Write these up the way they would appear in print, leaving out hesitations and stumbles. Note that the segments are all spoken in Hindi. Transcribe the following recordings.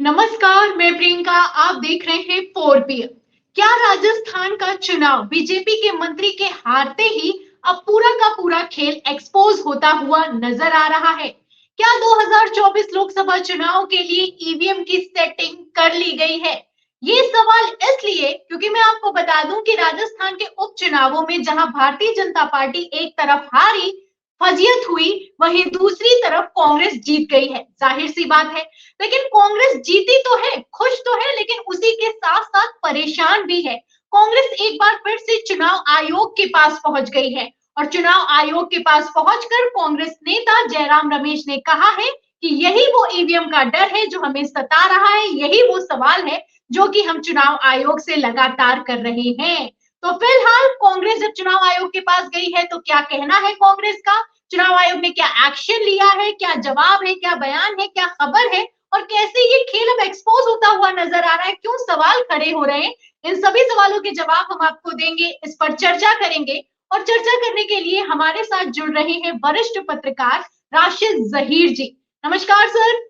नमस्कार, मैं प्रियंका। आप देख रहे हैं 4 PM। क्या राजस्थान का चुनाव बीजेपी के मंत्री के हारते ही अब पूरा का पूरा खेल एक्सपोज होता हुआ नजर आ रहा है? क्या 2024 लोकसभा चुनाव के लिए ईवीएम की सेटिंग कर ली गई है? ये सवाल इसलिए क्योंकि मैं आपको बता दूं कि राजस्थान के उपचुनावों में जहां भारतीय जनता पार्टी एक तरफ हारी, फजीयत हुई, वहीं दूसरी तरफ कांग्रेस जीत गई है। जाहिर सी बात है, लेकिन कांग्रेस जीती तो है, खुश तो है, लेकिन उसी के साथ साथ परेशान भी है। कांग्रेस एक बार फिर से चुनाव आयोग के पास पहुंच गई है और चुनाव आयोग के पास पहुंचकर कांग्रेस नेता जयराम रमेश ने कहा है कि यही वो ईवीएम का डर है जो हमें सता रहा है, यही वो सवाल है जो कि हम चुनाव आयोग से लगातार कर रहे हैं। तो फिलहाल कांग्रेस जब चुनाव आयोग के पास गई है तो क्या कहना है कांग्रेस का? चुनाव आयोग ने क्या एक्शन लिया है, क्या जवाब है, क्या बयान है, क्या खबर है और कैसे ये खेल अब एक्सपोज होता हुआ नजर आ रहा है, क्यों सवाल खड़े हो रहे हैं? इन सभी सवालों के जवाब हम आपको देंगे, इस पर चर्चा करेंगे। और चर्चा करने के लिए हमारे साथ जुड़ रहे हैं वरिष्ठ पत्रकार राशिद जहीर जी। नमस्कार सर।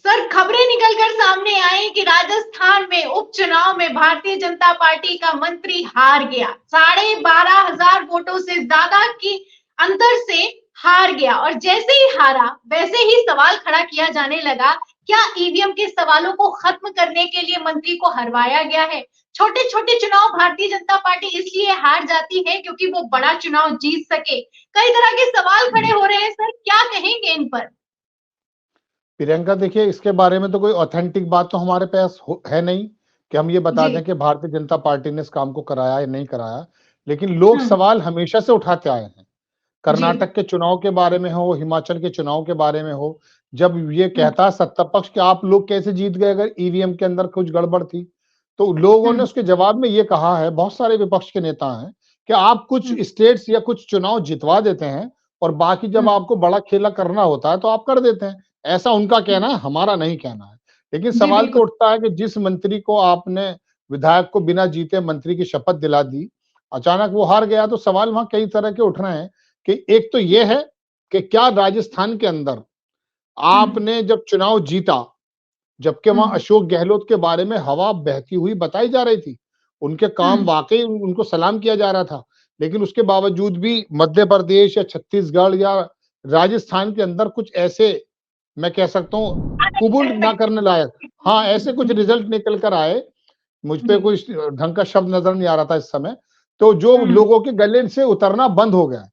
सर, खबरें निकलकर सामने आई कि राजस्थान में उपचुनाव में भारतीय जनता पार्टी का मंत्री हार गया, 12,500 वोटों से ज्यादा की अंतर से हार गया और जैसे ही हारा वैसे ही सवाल खड़ा किया जाने लगा, क्या ईवीएम के सवालों को खत्म करने के लिए मंत्री को हरवाया गया है? छोटे छोटे चुनाव भारतीय जनता पार्टी इसलिए हार जाती है क्योंकि वो बड़ा चुनाव जीत सके। कई तरह के सवाल खड़े हो रहे हैं सर, क्या कहेंगे इन पर? प्रियंका, देखिए, इसके बारे में तो कोई ऑथेंटिक बात तो हमारे पास है नहीं कि हम ये बता दें कि भारतीय जनता पार्टी ने इस काम को कराया या नहीं कराया। लेकिन लोग सवाल हमेशा से उठाते आए हैं। कर्नाटक के चुनाव के बारे में हो, हिमाचल के चुनाव के बारे में हो, जब ये कहता सत्ता पक्ष कि आप लोग कैसे जीत गए अगर ईवीएम के अंदर कुछ गड़बड़ थी, तो लोगों ने उसके जवाब में ये कहा है, बहुत सारे विपक्ष के नेता हैं, कि आप कुछ स्टेट्स या कुछ चुनाव जितवा देते हैं और बाकी जब आपको बड़ा खेला करना होता है तो आप कर देते हैं। ऐसा उनका कहना है, हमारा नहीं कहना है। लेकिन सवाल तो उठता है कि जिस मंत्री को आपने, विधायक को बिना जीते मंत्री की शपथ दिला दी, अचानक वो हार गया, तो सवाल वहां कई तरह के उठ रहे हैं कि एक तो ये है कि क्या राजस्थान के अंदर आपने जब चुनाव जीता, जबकि वहां अशोक गहलोत के बारे में हवा बहती हुई बताई जा रही थी, उनके काम वाकई उनको सलाम किया जा रहा था, लेकिन उसके बावजूद भी मध्य प्रदेश या छत्तीसगढ़ या राजस्थान के अंदर कुछ ऐसे, मैं कह सकता हूँ, कुबूल ना करने लायक, हाँ, ऐसे कुछ रिजल्ट निकल कर आए, मुझ पे कोई ढंग का शब्द नजर नहीं आ रहा था इस समय, तो जो लोगों के गले से उतरना बंद हो गया।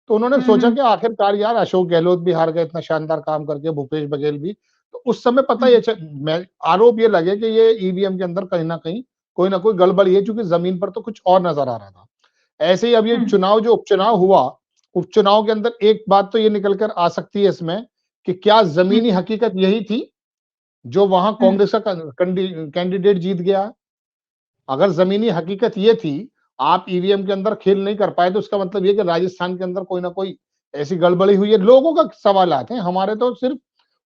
तो उन्होंने सोचा कि आखिरकार यार अशोक गहलोत भी हार गए इतना शानदार काम करके, भूपेश बघेल भी, तो उस समय पता ये आरोप ये लगे कि ये ईवीएम के अंदर कहीं ना कहीं कोई ना कोई गड़बड़ी है, क्योंकि जमीन पर तो कुछ और नजर आ रहा था। ऐसे ही अब ये चुनाव, जो उपचुनाव हुआ, उपचुनाव के अंदर एक बात तो ये निकल कर आ सकती है इसमें कि क्या जमीनी हकीकत यही थी जो वहां कांग्रेस का कैंडिडेट जीत गया? अगर जमीनी हकीकत ये थी, आप ईवीएम के अंदर खेल नहीं कर पाए, तो उसका मतलब ये कि राजस्थान के अंदर कोई ना कोई ऐसी गड़बड़ी हुई है। लोगों का सवाल आते हैं, हमारे तो सिर्फ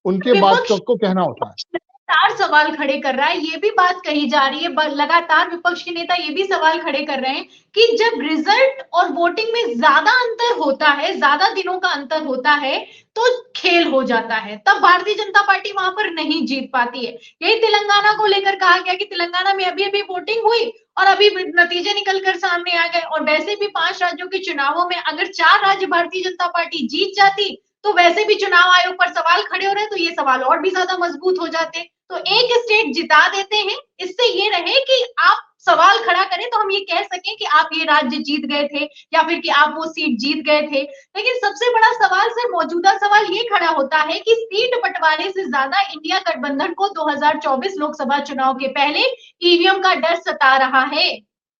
उनके बात को कहना होता है। लगातार सवाल खड़े कर रहा है, ये भी बात कही जा रही है, लगातार विपक्ष के नेता ये भी सवाल खड़े कर रहे हैं कि जब रिजल्ट और वोटिंग में ज्यादा अंतर होता है, ज्यादा दिनों का अंतर होता है, तो खेल हो जाता है, तब भारतीय जनता पार्टी वहां पर नहीं जीत पाती है। यही तेलंगाना को लेकर कहा गया कि तेलंगाना में अभी अभी वोटिंग हुई और अभी नतीजे निकलकर सामने आ गए, और वैसे भी 5 राज्यों के चुनावों में अगर 4 राज्य भारतीय जनता पार्टी जीत जाती तो वैसे भी चुनाव आयोग पर सवाल खड़े हो रहे हैं, तो ये सवाल और भी ज्यादा मजबूत हो जाते। तो एक स्टेट जिता देते हैं, इससे ये रहे कि आप सवाल खड़ा करें तो हम ये कह सकें कि आप ये राज्य जीत गए थे या फिर कि आप वो सीट जीत गए थे। लेकिन सबसे बड़ा सवाल सर, मौजूदा सवाल ये खड़ा होता है कि सीट बंटवारे से ज्यादा इंडिया गठबंधन को 2024 लोकसभा चुनाव के पहले ईवीएम का डर सता रहा है।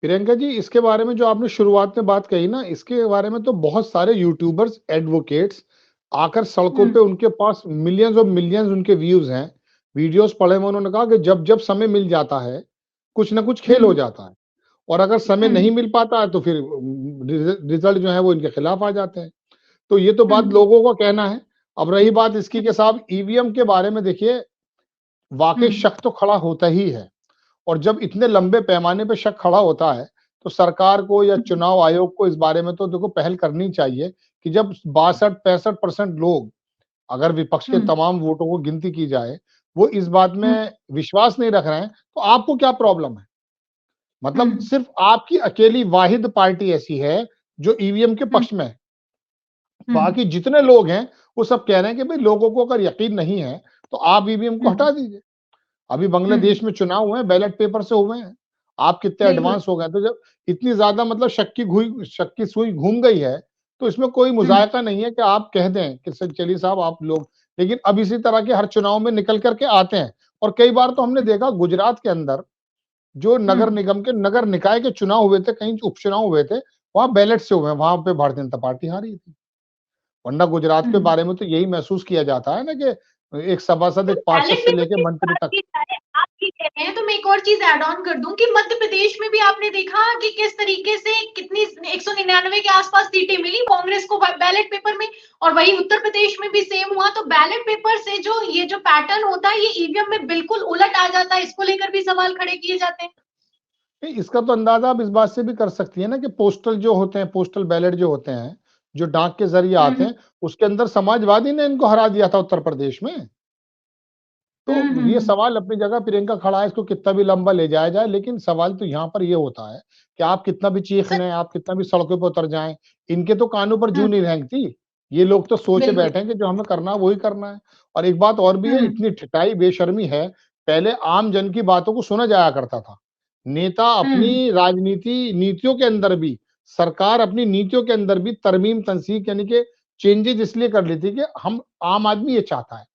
प्रियंका जी, इसके बारे में जो आपने शुरुआत में बात कही ना, इसके बारे में तो बहुत सारे यूट्यूबर्स, एडवोकेट्स आकर सड़कों पे, उनके पास मिलियंस और मिलियंस उनके व्यूज हैं, वीडियोस पढ़े में उन्होंने कहा कि जब जब समय मिल जाता है कुछ ना कुछ खेल हो जाता है, और अगर समय नहीं मिल पाता है तो फिर रिजल्ट जो है वो इनके खिलाफ आ जाते हैं। तो ये तो बात लोगों का कहना है। अब रही बात इसकी के साथ ईवीएम के बारे में, देखिए, वाकई शक तो खड़ा होता ही है, और जब इतने लंबे पैमाने पे शक खड़ा होता है तो सरकार को या चुनाव आयोग को इस बारे में तो देखो पहल करनी चाहिए कि जब 62-65% लोग अगर विपक्ष के तमाम वोटों को गिनती की जाए, वो इस बात में विश्वास नहीं रख रहे हैं, तो आपको क्या प्रॉब्लम है? मतलब सिर्फ आपकी अकेली वाहिद पार्टी ऐसी है जो ईवीएम के पक्ष में है। बाकी जितने लोग हैं वो सब कह रहे हैं कि भाई लोगों को अगर यकीन नहीं है तो आप ईवीएम को हटा दीजिए। अभी बांग्लादेश में चुनाव हुए हैं, बैलेट पेपर से हुए हैं। आप कितने एडवांस हो गए, तो जब इतनी ज्यादा मतलब शक की सुई घूम गई है, तो इसमें कोई मुजायका नहीं है कि आप कह दें कि चलिए साहब आप लोग, लेकिन अब इसी तरह के हर चुनाव में निकल करके आते हैं। और कई बार तो हमने देखा गुजरात के अंदर जो नगर निगम के नगर निकाय के चुनाव हुए थे, कहीं उपचुनाव हुए थे, वहां बैलेट से हुए हैं, वहां पे भारतीय जनता पार्टी हारी थी। वरना गुजरात के बारे में तो यही महसूस किया जाता है ना कि एक सभासद, एक पार्षद से लेके मंत्री तक। आप ये कह रहे हैं तो मैं एक और चीज ऐड ऑन कर दूं कि मध्य प्रदेश में भी आपने देखा कि किस तरीके से कितनी 199 के आसपास सीटें मिली कांग्रेस को बैलेट पेपर में, और वही उत्तर प्रदेश में भी सेम हुआ। तो बैलेट पेपर से जो ये जो पैटर्न होता है ये ईवीएम में बिल्कुल उलट आ जाता है, इसको लेकर भी सवाल खड़े किए जाते हैं। इसका तो अंदाजा आप इस बात से भी कर सकती है ना कि पोस्टल जो होते हैं, पोस्टल बैलेट जो होते हैं, जो डाक के जरिए आते हैं, उसके अंदर समाजवादी ने इनको हरा दिया था उत्तर प्रदेश में। तो ये सवाल अपनी जगह प्रियंका खड़ा है, इसको कितना भी लंबा ले जाया जाए, लेकिन सवाल तो यहाँ पर ये होता है कि आप कितना भी चीख लें, आप कितना भी सड़कों पर उतर जाएं, इनके तो कानों पर जूं नहीं रेंगती। ये लोग तो सोचे बैठे हैं कि जो हमें करना है वही करना है। और एक बात और भी है, इतनी ठिठाई बेशर्मी है, पहले आम जन की बातों को सुना जाया करता था। नेता अपनी राजनीति नीतियों के अंदर भी, सरकार अपनी नीतियों के अंदर भी तरमीम तनसीक यानी कि चेंजेस इसलिए कर लेती कि हम आम आदमी ये चाहता है।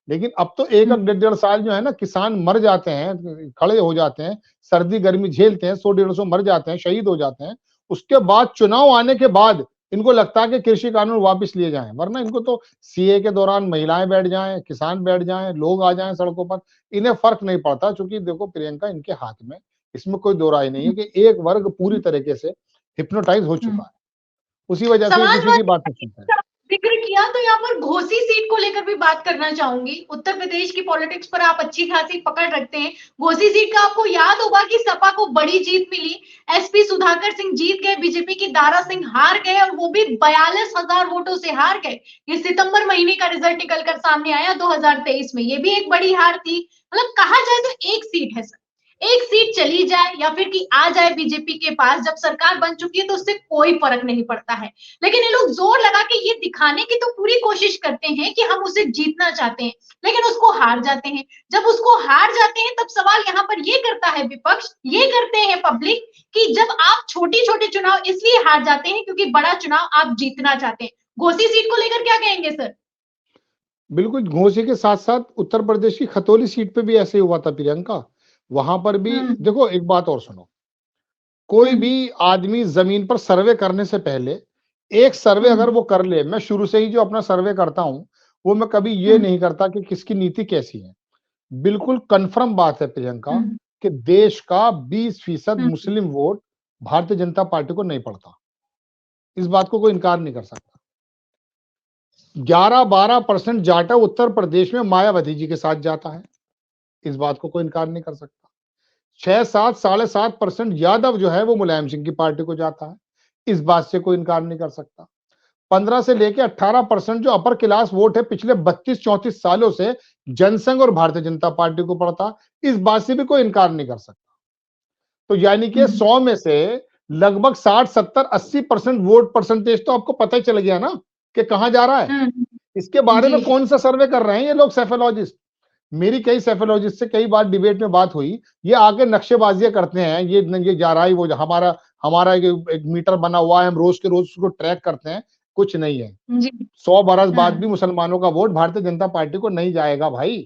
लेकिन अब तो एक डेढ़ साल जो है ना, किसान मर जाते हैं, खड़े हो जाते हैं, सर्दी गर्मी झेलते हैं, 100-150 मर जाते हैं, शहीद हो जाते हैं। उसके बाद चुनाव आने के बाद इनको लगता है कि कृषि कानून वापस लिए जाएं, वरना इनको तो सीए के दौरान महिलाएं बैठ जाएं, किसान बैठ जाएं, लोग आ जाएं सड़कों पर, इन्हें फर्क नहीं पड़ता। क्योंकि देखो प्रियंका, इनके हाथ में, इसमें कोई दो राय नहीं है कि एक वर्ग पूरी तरीके से हिप्नोटाइज हो चुका है, उसी वजह से किसी की बात नहीं सुनता है। जिक्र किया तो यहाँ पर घोसी सीट को लेकर भी बात करना चाहूंगी। उत्तर प्रदेश की पॉलिटिक्स पर आप अच्छी खासी पकड़ रखते हैं। घोसी सीट का आपको याद होगा कि सपा को बड़ी जीत मिली, एसपी सुधाकर सिंह जीत गए, बीजेपी की दारा सिंह हार गए, और वो भी 42,000 वोटों से हार गए। ये सितंबर महीने का रिजल्ट निकलकर सामने आया 2023 में। ये भी एक बड़ी हार थी। मतलब कहा जाए तो एक सीट है सर, एक सीट चली जाए या फिर कि आ जाए बीजेपी के पास, जब सरकार बन चुकी है तो उससे कोई फर्क नहीं पड़ता है। लेकिन ये लोग जोर लगा के ये दिखाने की तो पूरी कोशिश करते हैं कि हम उसे जीतना चाहते हैं, लेकिन उसको हार जाते हैं। जब उसको हार जाते हैं तब सवाल यहाँ पर ये करता है विपक्ष, ये करते हैं पब्लिक, कि जब आप छोटे छोटे चुनाव इसलिए हार जाते हैं क्योंकि बड़ा चुनाव आप जीतना चाहते हैं। घोसी सीट को लेकर क्या कहेंगे सर? बिल्कुल, घोसी के साथ साथ उत्तर प्रदेश की खतौली सीट पे भी ऐसे ही हुआ था प्रियंका। वहां पर भी देखो, एक बात और सुनो, कोई भी आदमी जमीन पर सर्वे करने से पहले एक सर्वे अगर वो कर ले, मैं शुरू से ही जो अपना सर्वे करता हूं वो मैं कभी ये नहीं करता कि किसकी नीति कैसी है। बिल्कुल कंफर्म बात है प्रियंका कि देश का 20% मुस्लिम वोट भारतीय जनता पार्टी को नहीं पड़ता। इस बात को कोई इनकार नहीं कर सकता। 11-12% जाटा उत्तर प्रदेश में मायावती जी के साथ जाता है, इस बात को कोई इनकार नहीं कर सकता। 6-7, 7.5% यादव जो है वो मुलायम सिंह की पार्टी को जाता है, इस बात से कोई इनकार नहीं कर सकता। 15 से लेके 18% जो अपर क्लास वोट है पिछले 32-34 सालों से जनसंघ और भारतीय जनता पार्टी को पड़ता, इस बात से भी कोई इनकार नहीं कर सकता। तो यानी कि 100 में से लगभग 60, 70, 80% वोट परसेंटेज तो आपको पता ही चल गया ना कि कहां जा रहा है। इसके बारे में कौन सा सर्वे कर रहे हैं ये लोग सेफोलॉजिस्ट? मेरी कई सेफोलॉजिस्ट से कई बार डिबेट में बात हुई, ये आगे नक्शेबाजियां करते हैं, ये जा रहा है, वो हमारा एक मीटर बना हुआ है, हम रोज के रोज उसको ट्रैक करते हैं, कुछ नहीं है। 100 बरस बाद भी मुसलमानों का वोट भारतीय जनता पार्टी को नहीं जाएगा भाई।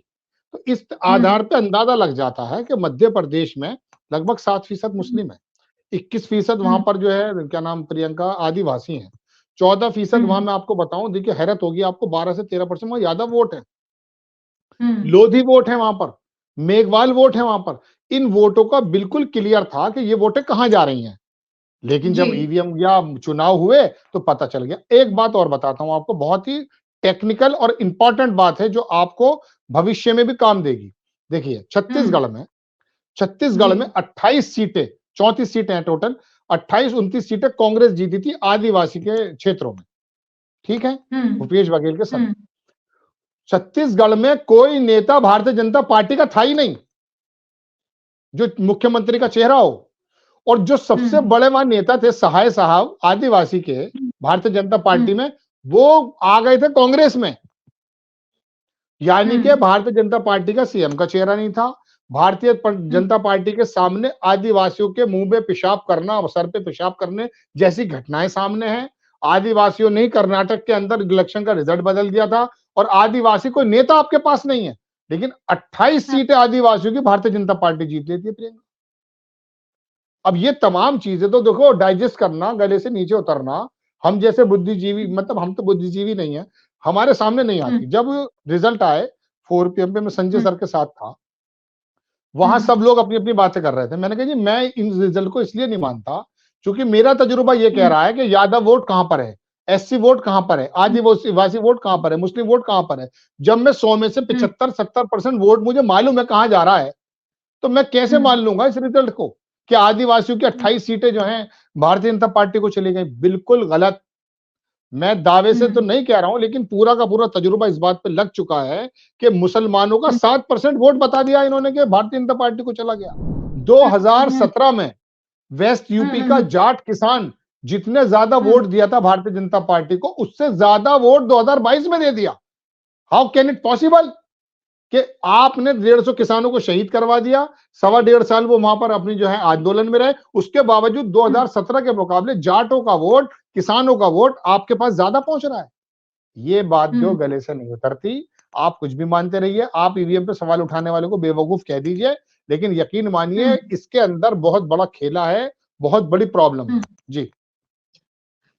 तो इस आधार पे अंदाजा लग जाता है कि मध्य प्रदेश में लगभग 7% मुस्लिम है, 21% वहां पर जो है क्या नाम प्रियंका आदिवासी है, 14% वहां मैं आपको बताऊं, देखिए हैरत होगी आपको, 12 से 13% वहां यादव वोट है, लोधी वोट है वहां पर, मेघवाल वोट है वहां पर। इन वोटों का बिल्कुल क्लियर था कि ये वोटें कहां जा रही हैं, लेकिन जब ईवीएम या चुनाव हुए तो पता चल गया। एक बात और बताता हूं आपको, बहुत ही टेक्निकल और इंपॉर्टेंट बात है जो आपको भविष्य में भी काम देगी। देखिए छत्तीसगढ़ में 28 सीटें, 34 सीटें हैं टोटल, 28-29 सीटें कांग्रेस जीती थी आदिवासी के क्षेत्रों में, ठीक है, भूपेश बघेल के समय। छत्तीसगढ़ में कोई नेता भारतीय जनता पार्टी का था ही नहीं जो मुख्यमंत्री का चेहरा हो। और जो सबसे बड़े वहां नेता थे सहाय साहब आदिवासी के भारतीय जनता पार्टी में, वो आ गए थे कांग्रेस में। यानी कि भारतीय जनता पार्टी का सीएम का चेहरा नहीं था। भारतीय जनता पार्टी के सामने आदिवासियों के मुंह में पेशाब करना, सर पे पेशाब करने जैसी घटनाएं सामने हैं। आदिवासियों ने ही कर्नाटक के अंदर इलेक्शन का रिजल्ट बदल दिया था और आदिवासी कोई नेता आपके पास नहीं है, लेकिन 28 सीटें आदिवासियों की भारतीय जनता पार्टी जीत लेती है प्रियंका। अब ये तमाम चीजें तो देखो डाइजेस्ट करना, गले से नीचे उतरना, हम जैसे बुद्धिजीवी, मतलब हम तो बुद्धिजीवी नहीं है, हमारे सामने नहीं आती। जब रिजल्ट आए 4 PM पे मैं संजय सर के साथ था, वहां सब लोग अपनी अपनी बातें कर रहे थे। मैंने कहा जी मैं इन रिजल्ट को इसलिए नहीं मानता क्योंकि मेरा तजुर्बा ये कह रहा है कि यादव वोट कहां पर है, एससी वोट कहां पर है, आदिवासी वोट कहां पर है, मुस्लिम वोट कहां पर है। जब मैं 100 में से 75-70% वोट मुझे मालूम है कहां जा रहा है, तो मैं कैसे मान लूंगा इस रिजल्ट को कि आदिवासियों की 28 सीटें जो हैं भारतीय जनता पार्टी को चली गई। बिल्कुल गलत। मैं दावे से तो नहीं कह रहा हूं, लेकिन पूरा का पूरा तजुर्बा इस बात पे लग चुका है कि मुसलमानों का 7% वोट बता दिया इन्होंने कि भारतीय जनता पार्टी को चला गया। 2017 में वेस्ट यूपी का जाट किसान जितने ज्यादा वोट दिया था भारतीय जनता पार्टी को, उससे ज्यादा वोट 2022 में दे दिया। हाउ कैन इट पॉसिबल कि आपने 150 किसानों को शहीद करवा दिया, 1.25 साल वो वहां पर अपनी जो है आंदोलन में रहे, उसके बावजूद 2017 के मुकाबले जाटों का वोट, किसानों का वोट आपके पास ज्यादा पहुंच रहा है। ये बात जो गले से नहीं उतरती। आप कुछ भी मानते रहिए, आप ईवीएम पे सवाल उठाने वाले को बेवकूफ कह दीजिए, लेकिन यकीन मानिए इसके अंदर बहुत बड़ा खेला है, बहुत बड़ी प्रॉब्लम है। जी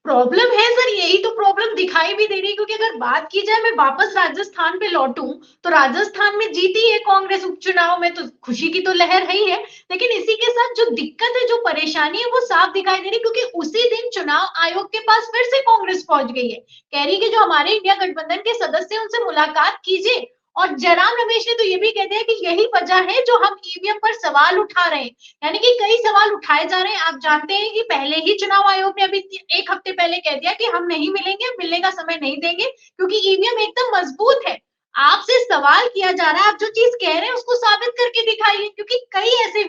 प्रॉब्लम है सर, यही तो प्रॉब्लम दिखाई भी दे रही है। क्योंकि अगर बात की जाए, मैं वापस राजस्थान पे लौटूं, तो राजस्थान में जीती है कांग्रेस उपचुनाव में, तो खुशी की तो लहर है ही है। लेकिन इसी के साथ जो दिक्कत है, जो परेशानी है, वो साफ दिखाई दे रही है। क्योंकि उसी दिन चुनाव आयोग के पास फिर से कांग्रेस पहुंच गई है, कह रही है कि जो हमारे इंडिया गठबंधन के सदस्य हैं उनसे मुलाकात कीजिए। और जयराम रमेश ने तो ये भी कह दिया कि यही वजह है जो हम ईवीएम पर सवाल उठा रहे हैं। यानी कि कई सवाल उठाए जा रहे हैं। आप जानते हैं कि पहले ही चुनाव आयोग ने अभी 1 हफ्ते पहले कह दिया कि हम नहीं मिलेंगे, मिलने का समय नहीं देंगे, क्योंकि ईवीएम एकदम मजबूत है। आपसे सवाल किया जा रहा है, आप जो चीज कह रहे हैं उसको साबित करके दिखाइए। क्योंकि कई ऐसे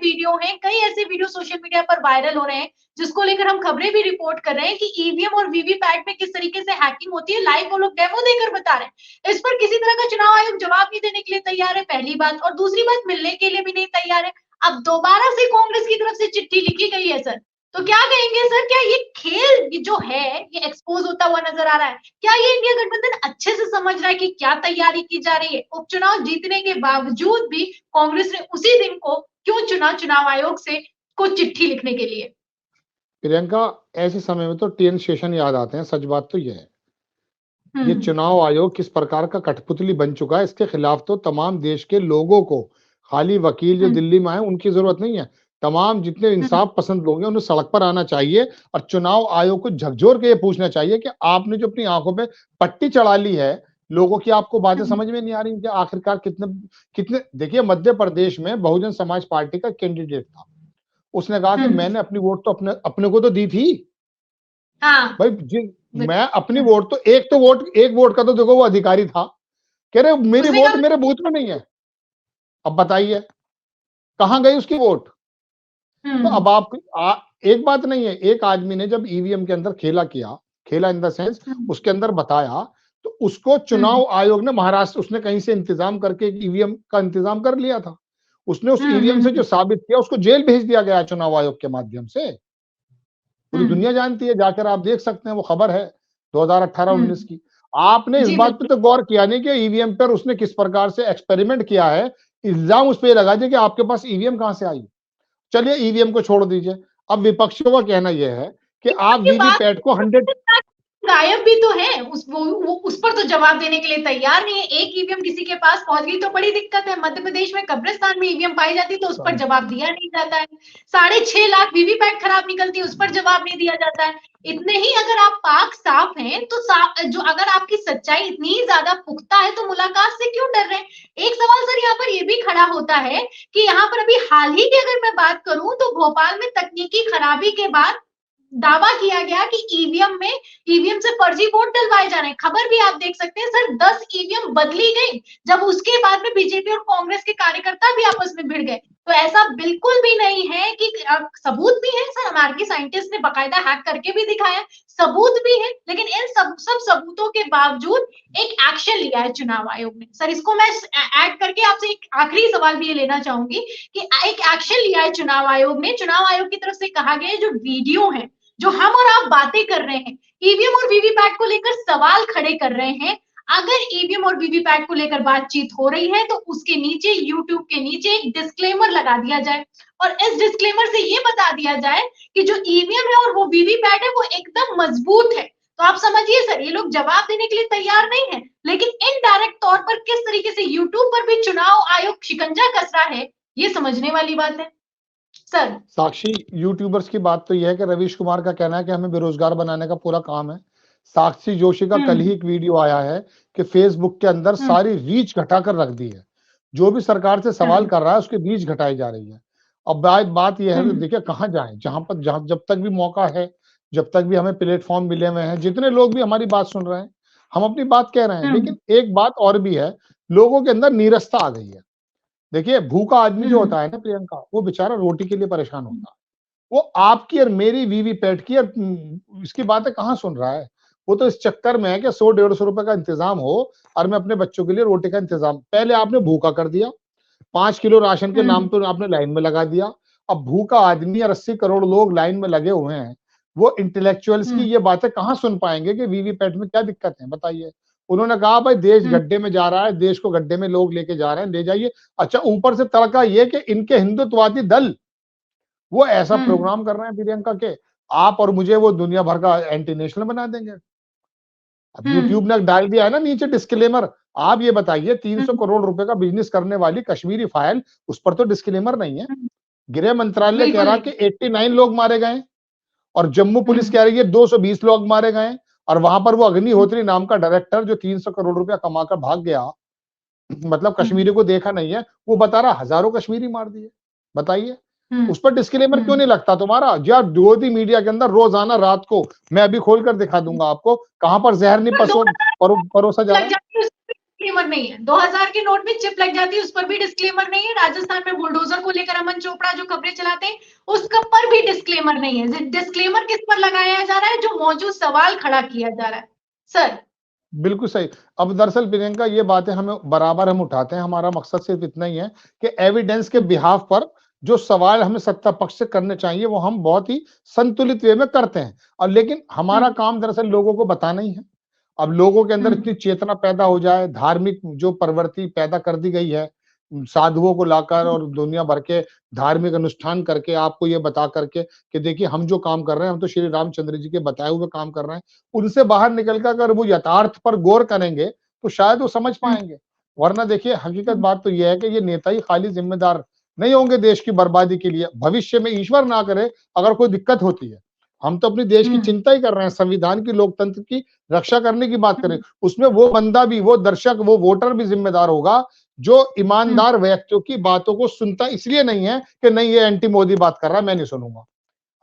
वीडियो सोशल मीडिया पर वायरल हो रहे हैं, जिसको लेकर हम खबरें भी रिपोर्ट कर रहे हैं कि ईवीएम और वीवीपैट में किस तरीके से हैकिंग होती है। लाइव वो लोग डेमो देकर बता रहे हैं। इस पर किसी तरह का चुनाव आयोग जवाब नहीं देने के लिए तैयार है, पहली बात। और दूसरी बात, मिलने के लिए भी नहीं तैयार है। अब दोबारा से कांग्रेस की तरफ से चिट्ठी लिखी गई है सर, तो क्या कहेंगे सर? क्या ये खेल जो है ये एक्सपोज होता हुआ नजर आ रहा है? क्या ये इंडिया गठबंधन अच्छे से समझ रहा है कि क्या तैयारी की जा रही है? उपचुनाव जीतने के बावजूद भी कांग्रेस ने उसी दिन को क्यों चुना चुनाव आयोग से को चिट्ठी लिखने के लिए? प्रियंका, ऐसे समय में तो टीएन शेषन याद आते हैं। सच बात तो यह है, ये चुनाव आयोग किस प्रकार का कठपुतली बन चुका है। इसके खिलाफ तो तमाम देश के लोगों को, खाली वकील जो दिल्ली में आए उनकी जरूरत नहीं है। तमाम जितने इंसाफ पसंद लोग हैं उन्हें सड़क पर आना चाहिए और चुनाव आयोग को झकझोर के ये पूछना चाहिए कि आपने जो अपनी आंखों पे पट्टी चढ़ा ली है लोगों की, आपको बातें समझ में नहीं आ रही कि आखिरकार कितने कितने। देखिए, मध्य प्रदेश में बहुजन समाज पार्टी का कैंडिडेट था, उसने कहा कि मैंने अपनी वोट तो अपने अपने को तो दी थी। हाँ भाई मैं अपनी वोट तो एक वोट का तो देखो वो अधिकारी था, कह रहे मेरी वोट मेरे बूथ में नहीं है। अब बताइए कहां गई उसकी वोट? तो अब एक बात नहीं है, एक आदमी ने जब ईवीएम के अंदर खेला इन द सेंस उसके अंदर बताया, तो उसको चुनाव आयोग ने महाराष्ट्र, उसने कहीं से इंतजाम करके ईवीएम का इंतजाम कर लिया था। उसने उस ईवीएम से जो साबित किया उसको जेल भेज दिया गया चुनाव आयोग के माध्यम से। पूरी दुनिया जानती है, जाकर आप देख सकते हैं, वो खबर है 2018-19 की। आपने इस बात पे तो गौर किया नहीं कि ईवीएम पर उसने किस प्रकार से एक्सपेरिमेंट किया है। इल्जाम उस पर लगा दिया कि आपके पास ईवीएम कहां से आई। चलिए ईवीएम को छोड़ दीजिए, अब विपक्षियों का कहना यह है कि आप वीवीपैट को 100 गायब भी तो है, उस पर तो जवाब देने के लिए तैयार नहीं है। एक ईवीएम किसी के पास पहुंच गई तो बड़ी दिक्कत है। मध्य प्रदेश में कब्रिस्तान में ईवीएम पाई जाती तो उस पर जवाब दिया नहीं जाता है। 6.5 लाख वीवीपैट खराब निकलती है, उस पर जवाब नहीं दिया जाता है। इतने ही अगर आप पाक साफ हैं तो जो अगर आपकी सच्चाई इतनी ही ज्यादा पुख्ता है तो मुलाकात से क्यों डर रहे हैं? एक सवाल सर यहाँ पर यह भी खड़ा होता है कि यहाँ पर अभी हाल ही की अगर मैं बात करूं तो भोपाल में तकनीकी खराबी के बाद दावा किया गया कि ईवीएम से फर्जी वोट डलवाए जा रहे हैं। खबर भी आप देख सकते हैं सर, 10 ईवीएम बदली गई, जब उसके बाद में बीजेपी और कांग्रेस के कार्यकर्ता भी आपस में भिड़ गए। तो ऐसा बिल्कुल भी नहीं है कि सबूत भी है सर, अमेरिकी साइंटिस्ट ने बकायदा हैक करके भी दिखाया, सबूत भी है, लेकिन इन सब सबूतों के बावजूद एक एक्शन लिया है चुनाव आयोग ने। सर इसको मैं ऐड करके आपसे एक आखिरी सवाल भी ये लेना चाहूंगी कि एक एक्शन लिया है चुनाव आयोग ने। चुनाव आयोग की तरफ से कहा गया है जो वीडियो है, जो हम और आप बातें कर रहे हैं, ईवीएम और वीवीपैट को लेकर सवाल खड़े कर रहे हैं, अगर ईवीएम और वीवीपैट को लेकर बातचीत हो रही है तो उसके नीचे, यूट्यूब के नीचे एक डिस्क्लेमर लगा दिया जाए और इस डिस्क्लेमर से ये बता दिया जाए कि जो ईवीएम है और वो वीवीपैट है वो एकदम मजबूत है। तो आप समझिए सर, ये लोग जवाब देने के लिए तैयार नहीं है, लेकिन इनडायरेक्ट तौर पर किस तरीके से यूट्यूब पर भी चुनाव आयोग शिकंजा कस रहा है, ये समझने वाली बात है सर। साक्षी, यूट्यूबर्स की बात तो यह है कि रवीश कुमार का कहना है कि हमें बेरोजगार बनाने का पूरा काम है। साक्षी जोशी का कल ही एक वीडियो आया है कि फेसबुक के अंदर सारी रीच घटाकर रख दी है। जो भी सरकार से सवाल कर रहा है उसकी रीच घटाई जा रही है। अब बात यह है कि देखिए कहाँ जाएं, जहां जब तक भी मौका है, जब तक भी हमें प्लेटफॉर्म मिले हुए हैं, जितने लोग भी हमारी बात सुन रहे हैं, हम अपनी बात कह रहे हैं। लेकिन एक बात और भी है, लोगों के अंदर नीरसता आ गई है। देखिए भूखा आदमी जो होता है ना प्रियंका, वो बेचारा रोटी के लिए परेशान होता है। वो आपकी और मेरी वीवीपैट की और इसकी बातें कहाँ सुन रहा है। वो तो इस चक्कर में है कि 100-150 रुपए का इंतजाम हो और मैं अपने बच्चों के लिए रोटी का इंतजाम। पहले आपने भूखा कर दिया, 5 किलो राशन के नाम पर आपने लाइन में लगा दिया। अब भूखा आदमी और 80 करोड़ लोग लाइन में लगे हुए हैं, वो इंटेलेक्चुअल्स की ये बातें कहाँ सुन पाएंगे कि वीवीपैट में क्या दिक्कत है, बताइए। उन्होंने कहा भाई देश गड्ढे में जा रहा है, देश को गड्ढे में लोग लेके जा रहे हैं, ले जाइए। अच्छा, ऊपर से तड़का ये कि इनके हिंदुत्ववादी दल वो ऐसा प्रोग्राम कर रहे हैं प्रियंका के, आप और मुझे वो दुनिया भर का एंटी नेशनल बना देंगे। अब यूट्यूब ने डाल दिया है ना नीचे डिस्क्लेमर। आप ये बताइए 300 करोड़ रुपए का बिजनेस करने वाली कश्मीरी फाइल, उस पर तो डिस्क्लेमर नहीं है। गृह मंत्रालय कह रहा कि 89 लोग मारे गए और जम्मू पुलिस कह रही है 220 लोग मारे गए और वहां पर वो अग्निहोत्री नाम का डायरेक्टर जो 300 करोड़ रुपया कमाकर भाग गया, मतलब कश्मीरी को देखा नहीं है, वो बता रहा हजारों कश्मीरी मार दिए। बताइए उस पर डिस्क्लेमर क्यों नहीं लगता तुम्हारा? यार विरोधी मीडिया के अंदर रोजाना रात को मैं अभी खोलकर दिखा दूंगा आपको कहां पर जहर नहीं परोसा जा रहा है। डिस्क्लेमर नहीं है, 2000 के नोट में चिप लग जाती है, उस पर भी डिस्क्लेमर नहीं है। राजस्थान में बुलडोजर को लेकर अमन चोपड़ा जो खबरें चलाते हैं उसका पर भी डिस्क्लेमर नहीं है। डिस्क्लेमर किस पर लगाया जा रहा है? जो मौजूद सवाल खड़ा किया जा रहा है सर। बिल्कुल सही। अब दरअसल प्रियंका ये बातें हमें बराबर हम उठाते हैं, हमारा मकसद सिर्फ इतना ही है कि एविडेंस के बिहाफ पर जो सवाल हमें सत्ता पक्ष से करने चाहिए वो हम बहुत ही संतुलित वे में करते हैं। और लेकिन हमारा काम दरअसल लोगों को बताना ही है। अब लोगों के अंदर इतनी चेतना पैदा हो जाए, धार्मिक जो प्रवृत्ति पैदा कर दी गई है, साधुओं को लाकर और दुनिया भर के धार्मिक अनुष्ठान करके आपको ये बता करके कि देखिए हम जो काम कर रहे हैं हम तो श्री रामचंद्र जी के बताए हुए काम कर रहे हैं, उनसे बाहर निकल कर अगर वो यथार्थ पर गौर करेंगे तो शायद वो समझ पाएंगे। वरना देखिए हकीकत बात तो यह है कि ये नेता ही खाली जिम्मेदार नहीं होंगे देश की बर्बादी के लिए। भविष्य में ईश्वर ना करे अगर कोई दिक्कत होती है, हम तो अपने देश की चिंता ही कर रहे हैं, संविधान की, लोकतंत्र की रक्षा करने की बात करें, उसमें वो बंदा भी, वो दर्शक, वो वोटर भी जिम्मेदार होगा जो ईमानदार व्यक्तियों की बातों को सुनता इसलिए नहीं है कि नहीं ये एंटी मोदी बात कर रहा है मैं नहीं सुनूंगा।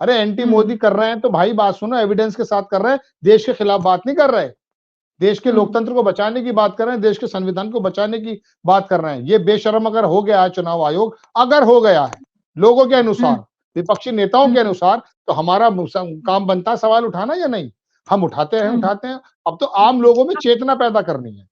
अरे एंटी मोदी कर रहे हैं तो भाई बात सुनो, एविडेंस के साथ कर रहे हैं, देश के खिलाफ बात नहीं कर रहे। देश के लोकतंत्र को बचाने की बात कर रहे हैं, देश के संविधान को बचाने की बात कर रहे हैं। ये बेशर्म अगर हो गया है चुनाव आयोग, अगर हो गया है लोगों के अनुसार, विपक्षी नेताओं के अनुसार, तो हमारा काम बनता है सवाल उठाना या नहीं? हम उठाते हैं। अब तो आम लोगों में चेतना पैदा करनी है।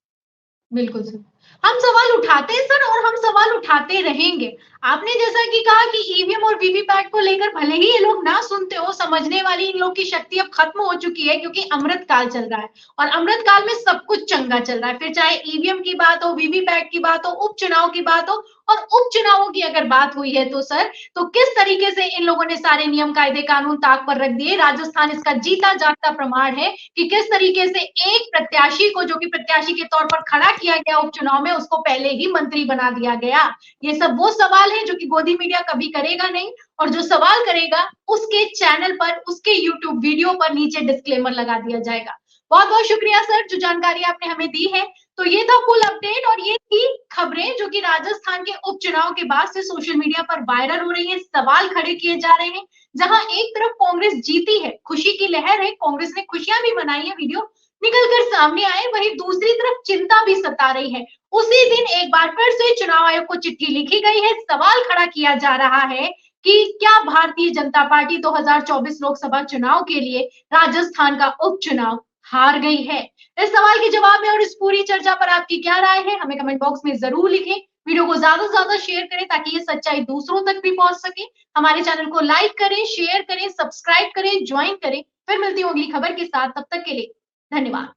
बिल्कुल सर, हम सवाल उठाते हैं सर और हम सवाल उठाते रहेंगे। आपने जैसा कि कहा कि ईवीएम और वीवीपैट को लेकर भले ही ये लोग ना सुनते हो, समझने वाली इन लोग की शक्ति अब खत्म हो चुकी है क्योंकि अमृत काल चल रहा है और अमृत काल में सब कुछ चंगा चल रहा है। फिर चाहे ईवीएम की बात हो, वीवीपैट की बात हो, उपचुनाव की बात हो, और उपचुनावों की अगर बात हुई है तो सर, तो किस तरीके से इन लोगों ने सारे नियम कायदे कानून ताक पर रख दिए। राजस्थान इसका जीता जागता प्रमाण है कि किस तरीके से एक प्रत्याशी को, जो कि प्रत्याशी के तौर पर खड़ा किया गया उपचुनाव में, उसको पहले ही मंत्री बना दिया गया। ये सब वो सवाल है जो कि गोदी मीडिया कभी करेगा नहीं, और जो सवाल करेगा उसके चैनल पर, उसके यूट्यूब वीडियो पर नीचे डिस्क्लेमर लगा दिया जाएगा। बहुत बहुत शुक्रिया सर जो जानकारी आपने हमें दी है। तो ये था फुल अपडेट और ये थी खबरें जो कि राजस्थान के उपचुनाव के बाद से सोशल मीडिया पर वायरल हो रही है, सवाल खड़े किए जा रहे हैं। जहां एक तरफ कांग्रेस जीती है, खुशी की लहर है, कांग्रेस ने खुशियां भी मनाई है, वीडियो निकलकर सामने आए, वहीं दूसरी तरफ चिंता भी सता रही है। उसी दिन एक बार फिर से चुनाव आयोग को चिट्ठी लिखी गई है, सवाल खड़ा किया जा रहा है कि क्या भारतीय जनता पार्टी 2024 लोकसभा चुनाव के लिए राजस्थान का उपचुनाव हार गई है। इस सवाल के जवाब में और इस पूरी चर्चा पर आपकी क्या राय है, हमें कमेंट बॉक्स में जरूर लिखें। वीडियो को ज्यादा से ज्यादा शेयर करें ताकि ये सच्चाई दूसरों तक भी पहुंच सके। हमारे चैनल को लाइक करें, शेयर करें, सब्सक्राइब करें, ज्वाइन करें। फिर मिलती हूँ अगली खबर के साथ, तब तक के लिए धन्यवाद।